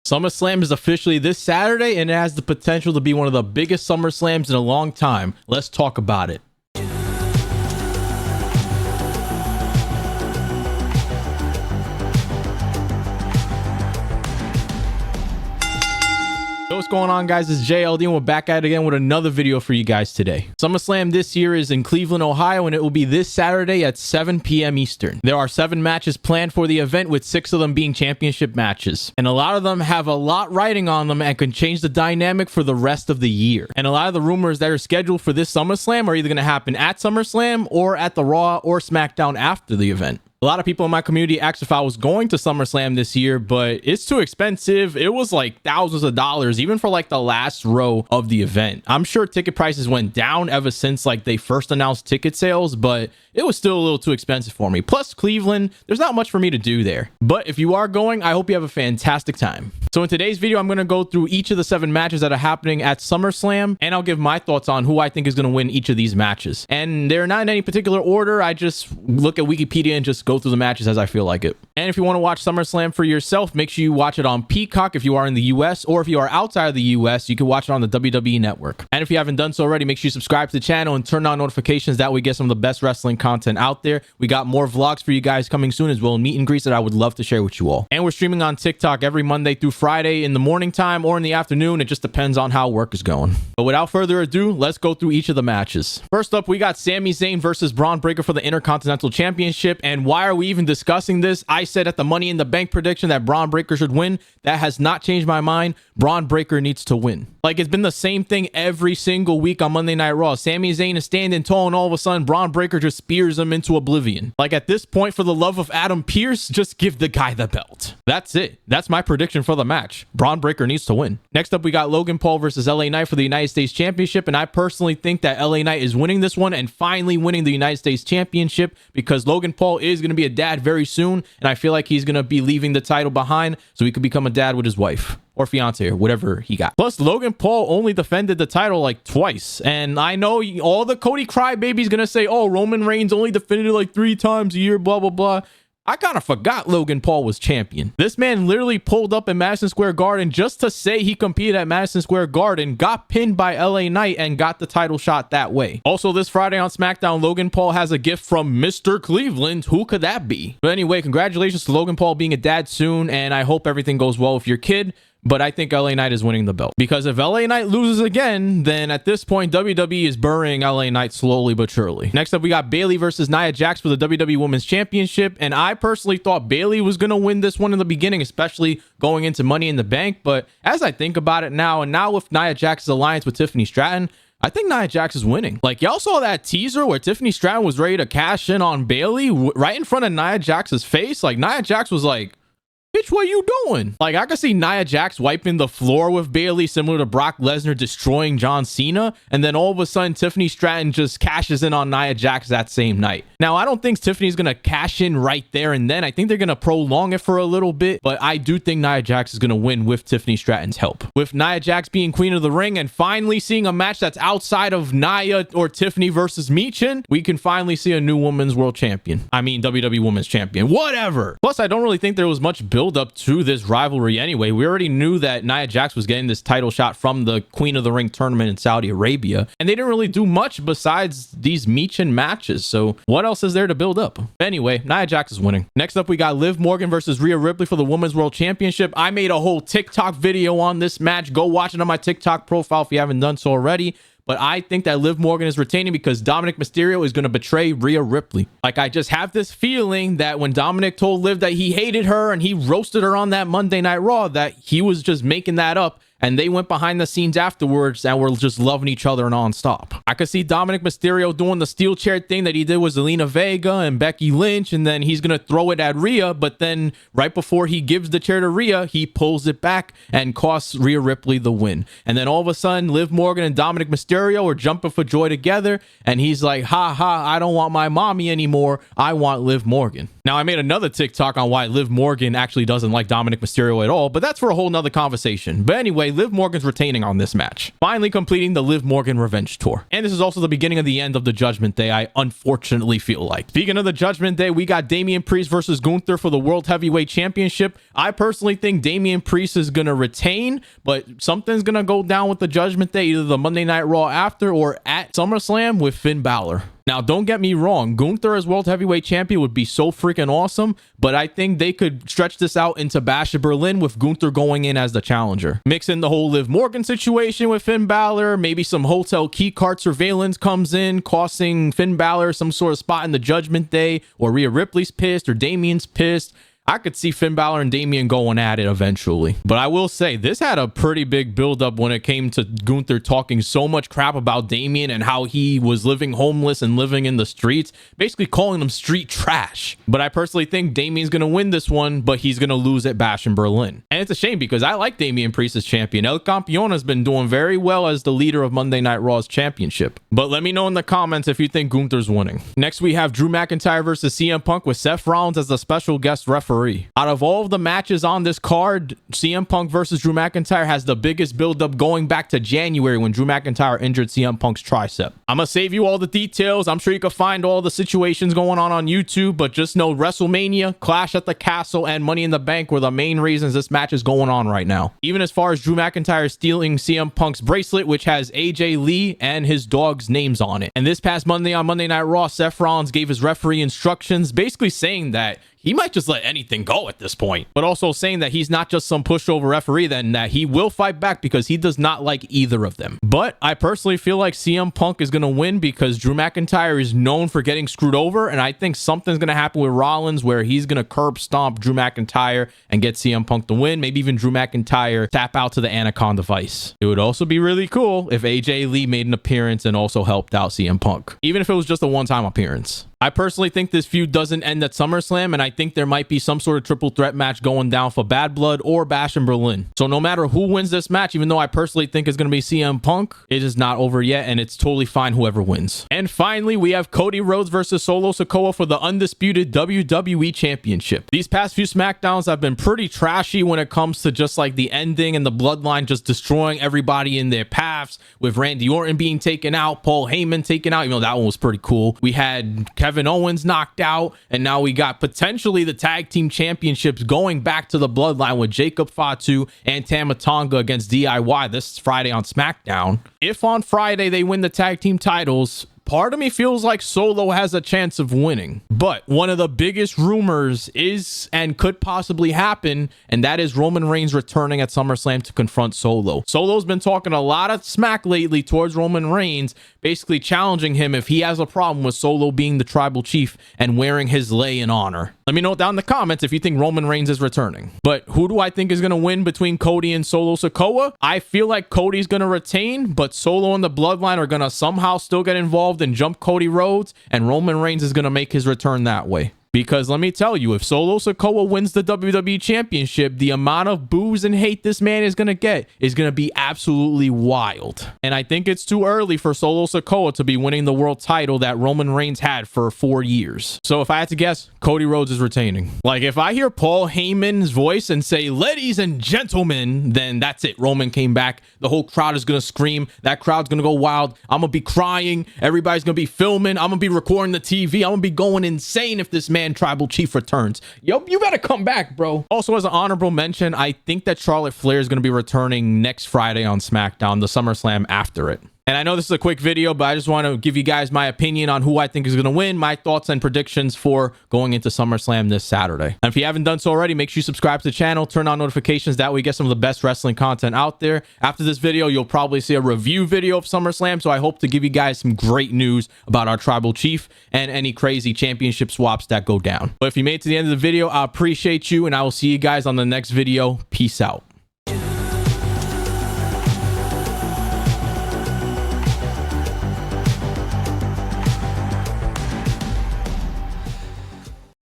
SummerSlam is officially this Saturday, and it has the potential to be one of the biggest SummerSlams in a long time. Let's talk about it. So what's going on, guys? It's JLD and we're back at it again with another video for you guys today. SummerSlam this year is in Cleveland, Ohio, and it will be this Saturday at 7 p.m. Eastern. There are 7 matches planned for the event, with 6 of them being championship matches. And a lot of them have a lot riding on them and can change the dynamic for the rest of the year. And a lot of the rumors that are scheduled for this SummerSlam are either going to happen at SummerSlam or at the Raw or SmackDown after the event. A lot of people in my community asked if I was going to SummerSlam this year, but it's too expensive. It was like thousands of dollars, even for like the last row of the event. I'm sure ticket prices went down ever since like they first announced ticket sales, but it was still a little too expensive for me. Plus Cleveland, there's not much for me to do there. But if you are going, I hope you have a fantastic time. So in today's video, I'm going to go through each of the 7 matches that are happening at SummerSlam, and I'll give my thoughts on who I think is going to win each of these matches. And they're not in any particular order. I just look at Wikipedia and just go through the matches as I feel like it. And if you want to watch SummerSlam for yourself, make sure you watch it on Peacock if you are in the US, or if you are outside of the US, you can watch it on the WWE Network. And if you haven't done so already, make sure you subscribe to the channel and turn on notifications. That way we get some of the best wrestling content out there. We got more vlogs for you guys coming soon, as well as meet and greets that I would love to share with you all. And we're streaming on TikTok every Monday through Friday in the morning time or in the afternoon. It just depends on how work is going. But without further ado, let's go through each of the matches. First up, we got Sami Zayn versus Braun Breaker for the Intercontinental Championship. And why are we even discussing this? I said at the Money in the Bank prediction that Braun Breaker should win. That has not changed my mind. Braun Breaker needs to win. Like, it's been the same thing every single week on Monday Night Raw. Sami Zayn is standing tall, and all of a sudden Braun Breaker just spears him into oblivion. Like, at this point, for the love of Adam Pearce, just give the guy the belt. That's it. That's my prediction for the match. Braun Breaker needs to win. Next up, we got Logan Paul versus LA Knight for the United States Championship, and I personally think that LA Knight is winning this one and finally winning the United States Championship, because Logan Paul is going to be a dad very soon, and I feel like he's going to be leaving the title behind so he could become a dad with his wife or fiance or whatever he got. Plus, Logan Paul only defended the title like twice, and I know all the Cody crybabies gonna say, oh, Roman Reigns only defended it like 3 times a year, blah blah blah. I kind of forgot Logan Paul was champion. This man literally pulled up in Madison Square Garden just to say he competed at Madison Square Garden, got pinned by LA Knight, and got the title shot that way. Also, this Friday on SmackDown, Logan Paul has a gift from Mr. Cleveland. Who could that be? But anyway, congratulations to Logan Paul being a dad soon, and I hope everything goes well with your kid. But I think LA Knight is winning the belt, because if LA Knight loses again, then at this point WWE is burying LA Knight slowly but surely. Next up, we got Bayley versus Nia Jax for the WWE Women's Championship, and I personally thought Bayley was going to win this one in the beginning, especially going into Money in the Bank. But as I think about it now, and now with Nia Jax's alliance with Tiffany Stratton, I think Nia Jax is winning. Like, y'all saw that teaser where Tiffany Stratton was ready to cash in on Bayley right in front of Nia Jax's face. Like, Nia Jax was like, bitch, what you doing? Like, I could see Nia Jax wiping the floor with Bayley, similar to Brock Lesnar destroying John Cena, and then all of a sudden Tiffany Stratton just cashes in on Nia Jax that same night. Now, I don't think Tiffany's gonna cash in right there and then. I think they're gonna prolong it for a little bit, but I do think Nia Jax is gonna win with Tiffany Stratton's help. With Nia Jax being queen of the ring and finally seeing a match that's outside of Nia or Tiffany versus Michin, we can finally see a new women's world champion. I mean, WWE Women's Champion, whatever. Plus, I don't really think there was much build up to this rivalry anyway. We already knew that Nia Jax was getting this title shot from the Queen of the Ring tournament in Saudi Arabia, and they didn't really do much besides these Michin matches, so what else is there to build up? Anyway, Nia Jax is winning. Next up, we got Liv Morgan versus Rhea Ripley for the Women's World Championship. I made a whole TikTok video on this match. Go watch it on my TikTok profile if you haven't done so already. But I think that Liv Morgan is retaining because Dominic Mysterio is going to betray Rhea Ripley. Like, I just have this feeling that when Dominic told Liv that he hated her and he roasted her on that Monday Night Raw, that he was just making that up, and they went behind the scenes afterwards and were just loving each other nonstop. I could see Dominic Mysterio doing the steel chair thing that he did with Zelina Vega and Becky Lynch, and then he's going to throw it at Rhea, but then right before he gives the chair to Rhea, he pulls it back and costs Rhea Ripley the win. And then all of a sudden, Liv Morgan and Dominic Mysterio are jumping for joy together, and he's like, ha ha, I don't want my mommy anymore, I want Liv Morgan. Now, I made another TikTok on why Liv Morgan actually doesn't like Dominic Mysterio at all, but that's for a whole nother conversation. But anyway, say Liv Morgan's retaining on this match, finally completing the Liv Morgan Revenge Tour. And this is also the beginning of the end of the Judgment Day, I unfortunately feel like. Speaking of the Judgment Day, we got Damian Priest versus Gunther for the World Heavyweight Championship. I personally think Damian Priest is going to retain, but something's going to go down with the Judgment Day, either the Monday Night Raw after or at SummerSlam with Finn Balor. Now, don't get me wrong, Gunther as World Heavyweight Champion would be so freaking awesome, but I think they could stretch this out into Bash at Berlin with Gunther going in as the challenger. Mix in the whole Liv Morgan situation with Finn Balor, maybe some hotel key card surveillance comes in, costing Finn Balor some sort of spot in the Judgment Day, or Rhea Ripley's pissed, or Damian's pissed. I could see Finn Balor and Damian going at it eventually. But I will say, this had a pretty big buildup when it came to Gunther talking so much crap about Damian and how he was living homeless and living in the streets, basically calling him street trash. But I personally think Damian's going to win this one, but he's going to lose at Bash in Berlin. And it's a shame because I like Damian Priest as champion. El Campeón has been doing very well as the leader of Monday Night Raw's championship. But let me know in the comments if you think Gunther's winning. Next, we have Drew McIntyre versus CM Punk with Seth Rollins as the special guest referee. Out of all of the matches on this card, CM Punk versus Drew McIntyre has the biggest buildup going back to January when Drew McIntyre injured CM Punk's tricep. I'm gonna save you all the details. I'm sure you can find all the situations going on YouTube, but just know WrestleMania, Clash at the Castle, and Money in the Bank were the main reasons this match is going on right now. Even as far as Drew McIntyre stealing CM Punk's bracelet, which has AJ Lee and his dog's names on it. And this past Monday on Monday Night Raw, Seth Rollins gave his referee instructions, basically saying that he might just let anything go at this point, but also saying that he's not just some pushover referee, then that he will fight back because he does not like either of them. But I personally feel like CM Punk is going to win because Drew McIntyre is known for getting screwed over, and I think something's going to happen with Rollins where he's going to curb stomp Drew McIntyre and get CM Punk to win. Maybe even Drew McIntyre tap out to the Anaconda Vice. It would also be really cool if AJ Lee made an appearance and also helped out CM Punk, even if it was just a one-time appearance. I personally think this feud doesn't end at SummerSlam, and I think there might be some sort of triple threat match going down for Bad Blood or Bash in Berlin. So no matter who wins this match, even though I personally think it's going to be CM Punk, it is not over yet, and it's totally fine whoever wins. And finally, we have Cody Rhodes versus Solo Sikoa for the undisputed WWE Championship. These past few SmackDowns have been pretty trashy when it comes to just like the ending and the bloodline just destroying everybody in their paths, with Randy Orton being taken out, Paul Heyman taken out. You know, that one was pretty cool. We had Kevin Owens knocked out, and now we got potentially the tag team championships going back to the bloodline with Jacob Fatu and Tama Tonga against DIY this Friday on SmackDown. If on Friday they win the tag team titles, part of me feels like Solo has a chance of winning. But one of the biggest rumors is and could possibly happen, and that is Roman Reigns returning at SummerSlam to confront Solo. Solo's been talking a lot of smack lately towards Roman Reigns, basically challenging him if he has a problem with Solo being the tribal chief and wearing his lei in honor. Let me know down in the comments if you think Roman Reigns is returning. But who do I think is going to win between Cody and Solo Sikoa? I feel like Cody's going to retain, but Solo and the Bloodline are going to somehow still get involved and jump Cody Rhodes, and Roman Reigns is going to make his return that way. Because let me tell you, if Solo Sikoa wins the WWE Championship, the amount of boos and hate this man is going to get is going to be absolutely wild. And I think it's too early for Solo Sikoa to be winning the world title that Roman Reigns had for 4 years. So if I had to guess, Cody Rhodes is retaining. Like, if I hear Paul Heyman's voice and say, "Ladies and gentlemen," then that's it. Roman came back. The whole crowd is going to scream. That crowd's going to go wild. I'm going to be crying. Everybody's going to be filming. I'm going to be recording the TV. I'm going to be going insane if this man tribal chief returns. Yo, you better come back, bro. Also, as an honorable mention, I think that Charlotte Flair is going to be returning next Friday on SmackDown, the SummerSlam after it. And I know this is a quick video, but I just want to give you guys my opinion on who I think is going to win, my thoughts and predictions for going into SummerSlam this Saturday. And if you haven't done so already, make sure you subscribe to the channel, turn on notifications. That way you get some of the best wrestling content out there. After this video, you'll probably see a review video of SummerSlam, so I hope to give you guys some great news about our tribal chief and any crazy championship swaps that go down. But if you made it to the end of the video, I appreciate you, and I will see you guys on the next video. Peace out.